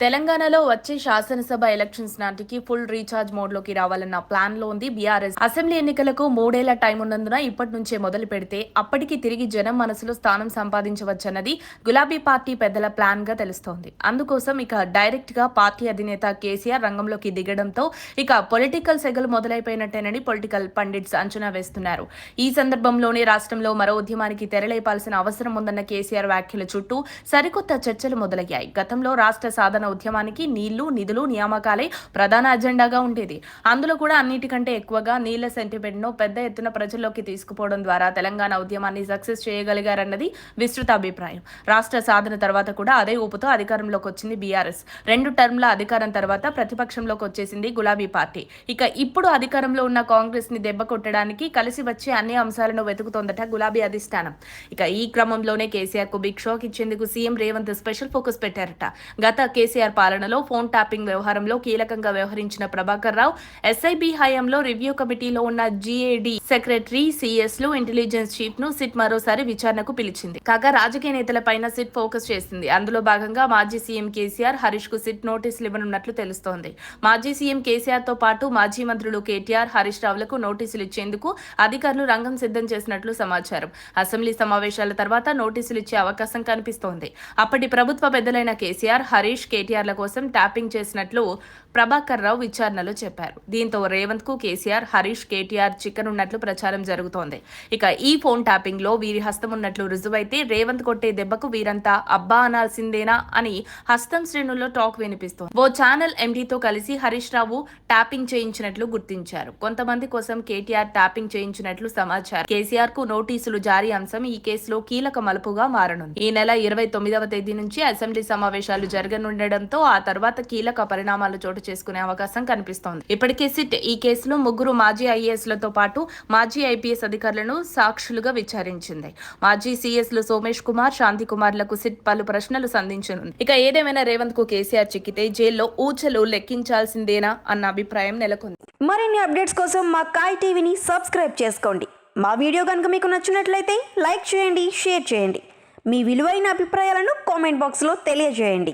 తెలంగాణలో వచ్చే శాసనసభ ఎలక్షన్స్ నాటికి ఫుల్ రీఛార్జ్ మోడ్లోకి రావాలన్న ప్లాన్లో ఉంది బీఆర్ఎస్. అసెంబ్లీ ఎన్నికలకు 3 ఏళ్ల టైం ఉన్నందున ఇప్పటి నుంచే మొదలు పెడితే అప్పటికి తిరిగి జనం మనసులో స్థానం సంపాదించవచ్చన్నది గులాబీ పార్టీ పెద్దల ప్లాన్ గా తెలుస్తోంది. అందుకోసం ఇక డైరెక్ట్ గా పార్టీ అధినేత కేసీఆర్ రంగంలోకి దిగడంతో ఇక పొలిటికల్ సెగలు మొదలైపోయినట్టేనని పొలిటికల్ పండిట్స్ అంచనా వేస్తున్నారు. ఈ సందర్భంలోనే రాష్ట్రంలో మరో ఉద్యమానికి తెరలేపాల్సిన అవసరం ఉందన్న కేసీఆర్ వ్యాఖ్యల చుట్టూ సరికొత్త చర్చలు మొదలయ్యాయి. గతంలో రాష్ట్ర సాధన ఉద్యమానికి నీళ్లు, నిధులు, నియామకాలే ప్రధాన అజెండాగా ఉండేది. అందులో కూడా అన్నిటికంటే ఎక్కువగా నీళ్ల సెంటిమెంట్ ను పెద్ద ఎత్తున ప్రజల్లోకి తీసుకుపోవడం ద్వారా తెలంగాణ ఉద్యమాన్ని సక్సెస్ చేయగలిగారన్నది విస్తృత అభిప్రాయం. రాష్ట్ర సాధన తర్వాత కూడా అదే ఊపుతో అధికారంలోకి వచ్చింది బీఆర్ఎస్. 2 టర్మ్ల అధికారం తర్వాత ప్రతిపక్షంలోకి వచ్చేసింది గులాబీ పార్టీ. ఇక ఇప్పుడు అధికారంలో ఉన్న కాంగ్రెస్ ని దెబ్బ కొట్టడానికి కలిసి వచ్చే అన్ని అంశాలను వెతుకుతోందట గులాబీ అధిష్టానం. ఇక ఈ క్రమంలోనే కేసీఆర్ కు బిగ్ షాక్ ఇచ్చేందుకు సీఎం రేవంత్ స్పెషల్ ఫోకస్ పెట్టారట. గత కేసీఆర్ పాలనలో ఫోన్ ట్యాపింగ్ వ్యవహారంలో కీలకంగా వ్యవహరించిన ప్రభాకర్ రావు, ఎస్ఐబి హయాంలో రివ్యూ కమిటీలో ఉన్న జీఏడీ సెక్రటరీ, సిఎస్ లు, ఇంటెలిజెన్స్ చీఫ్ ను సిట్ మరోసారి విచారణకు పిలిచింది. కాగా రాజకీయ నేతలపైన సిట్ ఫోకస్ చేసింది. అందులో భాగంగా మాజీ సీఎం కేసీఆర్, హరీష్ కు సిట్ నోటీసులు ఇవ్వనున్నట్లు తెలుస్తోంది. మాజీ సీఎం కేసీఆర్ తో పాటు మాజీ మంత్రులు కేటీఆర్, హరీష్ రావులకు నోటీసులు ఇచ్చేందుకు అధికారులు రంగం సిద్ధం చేసినట్లు సమాచారం. అసెంబ్లీ సమావేశాల తర్వాత నోటీసులు ఇచ్చే అవకాశం కనిపిస్తోంది. అప్పటి ప్రభుత్వ పెద్దలైన కేసీఆర్, హరీష్, కేటీఆర్ల కోసం ట్యాపింగ్ చేసినట్లు ప్రభాకర్ రావు విచారణలో చెప్పారు. దీంతో రేవంత్ కు కేసీఆర్, హరీష్, కేటీఆర్ చిక్కనున్నట్లు ప్రచారం జరుగుతోంది. ఇక ఈ ఫోన్ ట్యాపింగ్ లో వీరి హస్తం ఉన్నట్లు రుజువైతే రేవంత్ కొట్టే దెబ్బకు వీరంతా అబ్బా అనాల్సిందేనా అని హస్తం శ్రేణుల్లో టాక్ వినిపిస్తోంది. ఓ ఛానల్ ఎండీతో కలిసి హరీష్ రావు ట్యాపింగ్ చేయించినట్లు గుర్తించారు. కొంతమంది కోసం కేటీఆర్ ట్యాపింగ్ చేయించినట్లు సమాచారం. కేసీఆర్ కు నోటీసులు జారీ అంశం ఈ కేసులో కీలక మలుపుగా మారనుంది. ఈ నెల 29వ తేదీ నుంచి అసెంబ్లీ సమావేశాలు జరగనుండడంతో ఆ తర్వాత కీలక పరిణామాలు చోటు చేసుకునే అవకాశం కనిపిస్తోంది. ఇప్పటికే సిట్ ఈ కేసులో 3 మాజీ ఐఏఎస్లతో పాటు మాజీ ఐపీఎస్ అధికారులను సాక్షులుగా విచారించింది. మాజీ సీఎస్లు సోమేష్ కుమార్, శాంతి కుమార్లకు సిట్ పలు ప్రశ్నలు సంధించనుంది. ఇక ఏదేమైనా రేవంత్ కు కేసీఆర్ చిక్కితే జైల్లో ఊచలు లెక్కించాల్సిందేనా అన్న అభిప్రాయం నెలకొంది. మరిన్ని అప్డేట్స్ కోసం మా కాయ్ టీవీని సబ్స్క్రైబ్ చేసుకోండి. మా వీడియో కనుక మీకు నచ్చినట్లయితే లైక్ చేయండి, షేర్ చేయండి. మీ విలువైన అభిప్రాయాలను కామెంట్ బాక్స్లో తెలియజేయండి.